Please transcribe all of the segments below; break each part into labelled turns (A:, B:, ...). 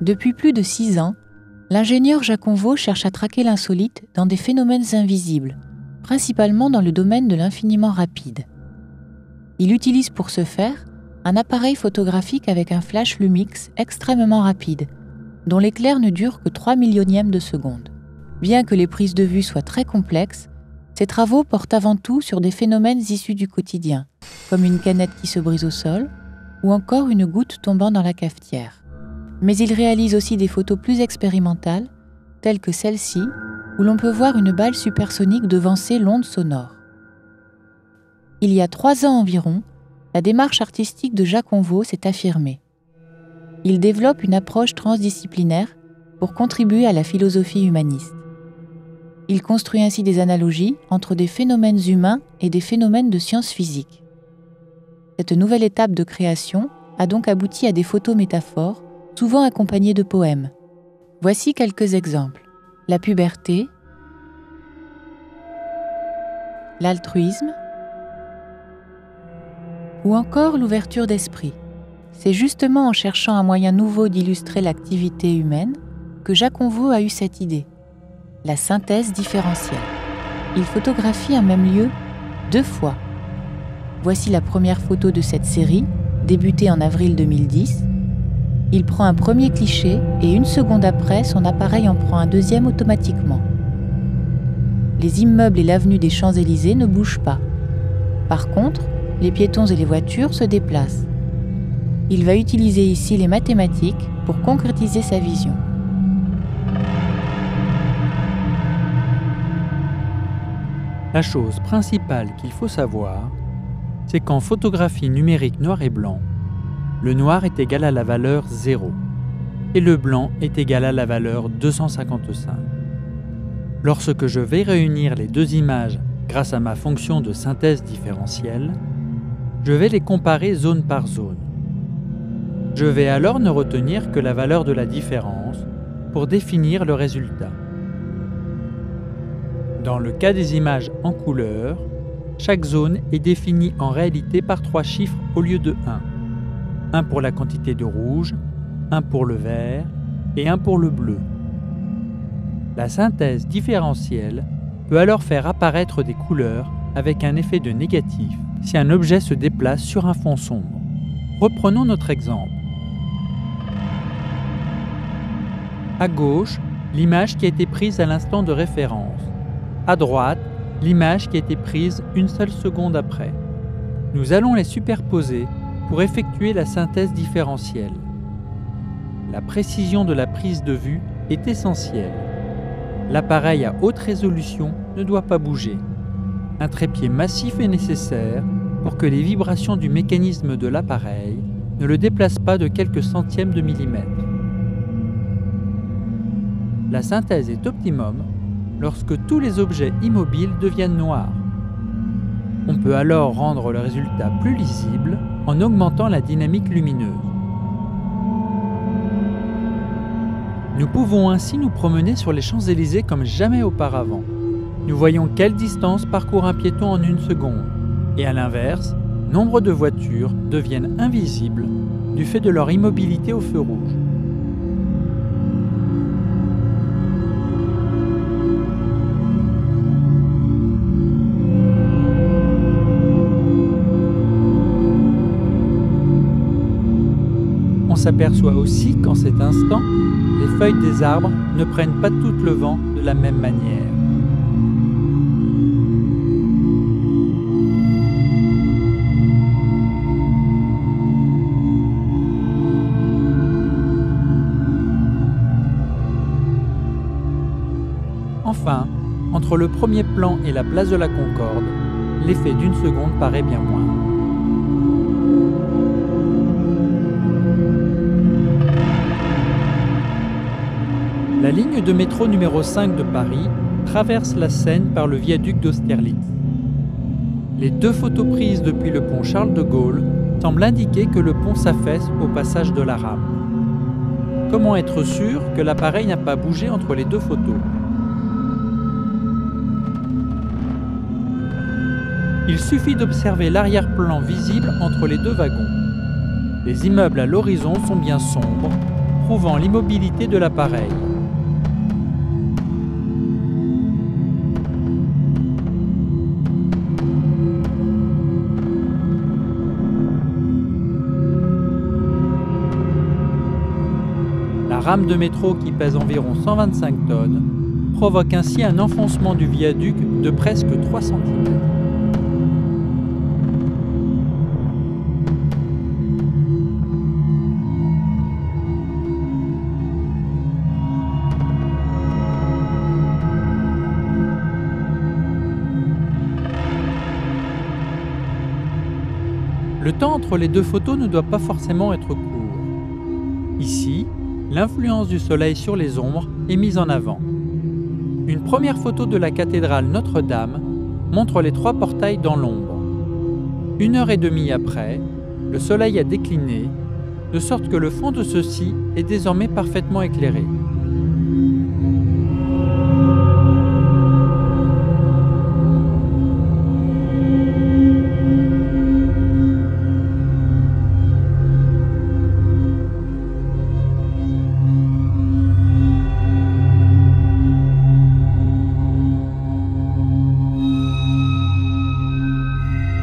A: Depuis plus de 6 ans, l'ingénieur Jacques Onveau cherche à traquer l'insolite dans des phénomènes invisibles, principalement dans le domaine de l'infiniment rapide. Il utilise pour ce faire un appareil photographique avec un flash Lumix extrêmement rapide, dont l'éclair ne dure que 3 millionièmes de seconde. Bien que les prises de vue soient très complexes, ses travaux portent avant tout sur des phénomènes issus du quotidien, comme une canette qui se brise au sol ou encore une goutte tombant dans la cafetière. Mais il réalise aussi des photos plus expérimentales, telles que celle-ci, où l'on peut voir une balle supersonique devancer l'onde sonore. Il y a 3 ans environ, la démarche artistique de Jacques Onveau s'est affirmée. Il développe une approche transdisciplinaire pour contribuer à la philosophie humaniste. Il construit ainsi des analogies entre des phénomènes humains et des phénomènes de sciences physiques. Cette nouvelle étape de création a donc abouti à des photométaphores, souvent accompagnées de poèmes. Voici quelques exemples. La puberté, l'altruisme, ou encore l'ouverture d'esprit. C'est justement en cherchant un moyen nouveau d'illustrer l'activité humaine que Jacques Onveau a eu cette idée, la synthèse différentielle. Il photographie un même lieu 2 fois. Voici la première photo de cette série, débutée en avril 2010. Il prend un premier cliché et 1 seconde après, son appareil en prend un deuxième automatiquement. Les immeubles et l'avenue des Champs-Élysées ne bougent pas. Par contre, les piétons et les voitures se déplacent. Il va utiliser ici les mathématiques pour concrétiser sa vision.
B: La chose principale qu'il faut savoir, c'est qu'en photographie numérique noir et blanc, le noir est égal à la valeur 0 et le blanc est égal à la valeur 255. Lorsque je vais réunir les 2 images grâce à ma fonction de synthèse différentielle, je vais les comparer zone par zone. Je vais alors ne retenir que la valeur de la différence pour définir le résultat. Dans le cas des images en couleur, chaque zone est définie en réalité par 3 chiffres au lieu de 1. 1 pour la quantité de rouge, 1 pour le vert et 1 pour le bleu. La synthèse différentielle peut alors faire apparaître des couleurs avec un effet de négatif si un objet se déplace sur un fond sombre. Reprenons notre exemple. À gauche, l'image qui a été prise à l'instant de référence. À droite, l'image qui a été prise 1 seule seconde après. Nous allons les superposer pour effectuer la synthèse différentielle. La précision de la prise de vue est essentielle. L'appareil à haute résolution ne doit pas bouger. Un trépied massif est nécessaire pour que les vibrations du mécanisme de l'appareil ne le déplacent pas de quelques centièmes de millimètre. La synthèse est optimum lorsque tous les objets immobiles deviennent noirs. On peut alors rendre le résultat plus lisible en augmentant la dynamique lumineuse. Nous pouvons ainsi nous promener sur les Champs-Élysées comme jamais auparavant. Nous voyons quelle distance parcourt un piéton en 1 seconde. Et à l'inverse, nombre de voitures deviennent invisibles du fait de leur immobilité au feu rouge. On s'aperçoit aussi qu'en cet instant, les feuilles des arbres ne prennent pas toutes le vent de la même manière. Enfin, entre le premier plan et la place de la Concorde, l'effet d'1 seconde paraît bien moindre. La ligne de métro numéro 5 de Paris traverse la Seine par le viaduc d'Austerlitz. Les 2 photos prises depuis le pont Charles de Gaulle semblent indiquer que le pont s'affaisse au passage de la rame. Comment être sûr que l'appareil n'a pas bougé entre les 2 photos ? Il suffit d'observer l'arrière-plan visible entre les 2 wagons. Les immeubles à l'horizon sont bien sombres, prouvant l'immobilité de l'appareil. La rame de métro, qui pèse environ 125 tonnes, provoque ainsi un enfoncement du viaduc de presque 3 cm. Le temps entre les deux photos ne doit pas forcément être court. Ici, l'influence du soleil sur les ombres est mise en avant. Une première photo de la cathédrale Notre-Dame montre les 3 portails dans l'ombre. 1h30 après, le soleil a décliné, de sorte que le fond de ceux-ci est désormais parfaitement éclairé.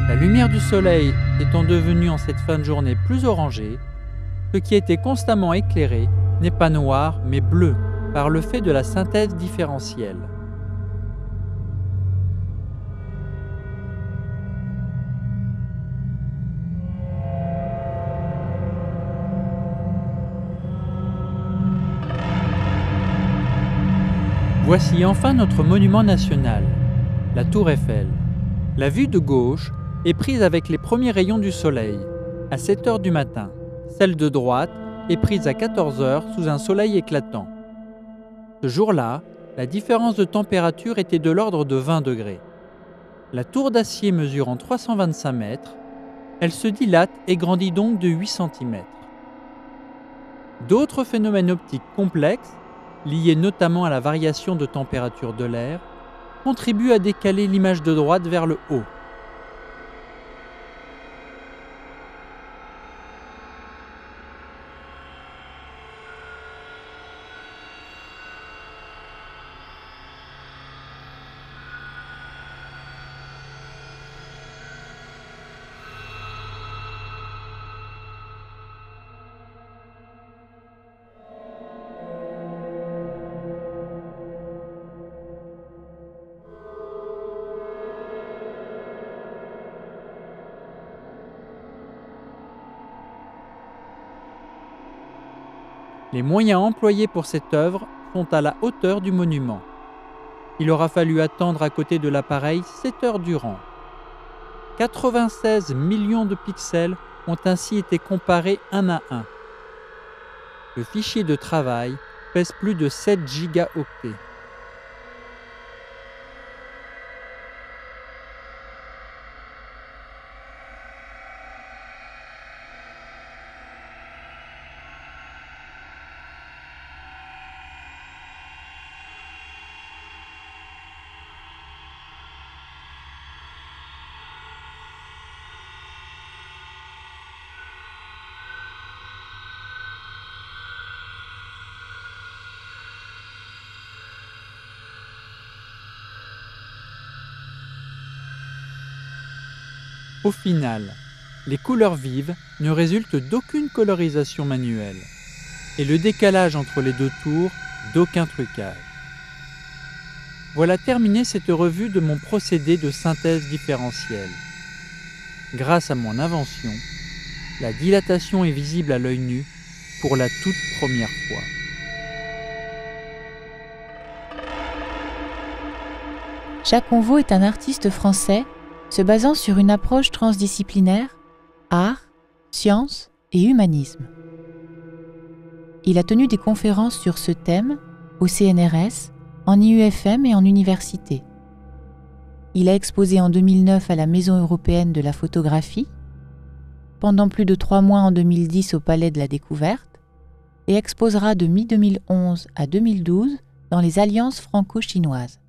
B: La lumière du soleil étant devenue en cette fin de journée plus orangée, ce qui était constamment éclairé n'est pas noir mais bleu par le fait de la synthèse différentielle. Voici enfin notre monument national, la Tour Eiffel. La vue de gauche est prise avec les premiers rayons du soleil, à 7 h du matin. Celle de droite est prise à 14 h sous un soleil éclatant. Ce jour-là, la différence de température était de l'ordre de 20 degrés. La tour d'acier mesurant 325 mètres, elle se dilate et grandit donc de 8 cm. D'autres phénomènes optiques complexes, liés notamment à la variation de température de l'air, contribuent à décaler l'image de droite vers le haut. Les moyens employés pour cette œuvre sont à la hauteur du monument. Il aura fallu attendre à côté de l'appareil 7 heures durant. 96 millions de pixels ont ainsi été comparés un à un. Le fichier de travail pèse plus de 7 gigaoctets. Au final, les couleurs vives ne résultent d'aucune colorisation manuelle et le décalage entre les deux tours d'aucun trucage. Voilà terminée cette revue de mon procédé de synthèse différentielle. Grâce à mon invention, la dilatation est visible à l'œil nu pour la toute première fois.
A: Jacques Conveau est un artiste français se basant sur une approche transdisciplinaire, art, science et humanisme. Il a tenu des conférences sur ce thème au CNRS, en IUFM et en université. Il a exposé en 2009 à la Maison européenne de la photographie, pendant plus de 3 mois en 2010 au Palais de la Découverte, et exposera de mi-2011 à 2012 dans les Alliances franco-chinoises.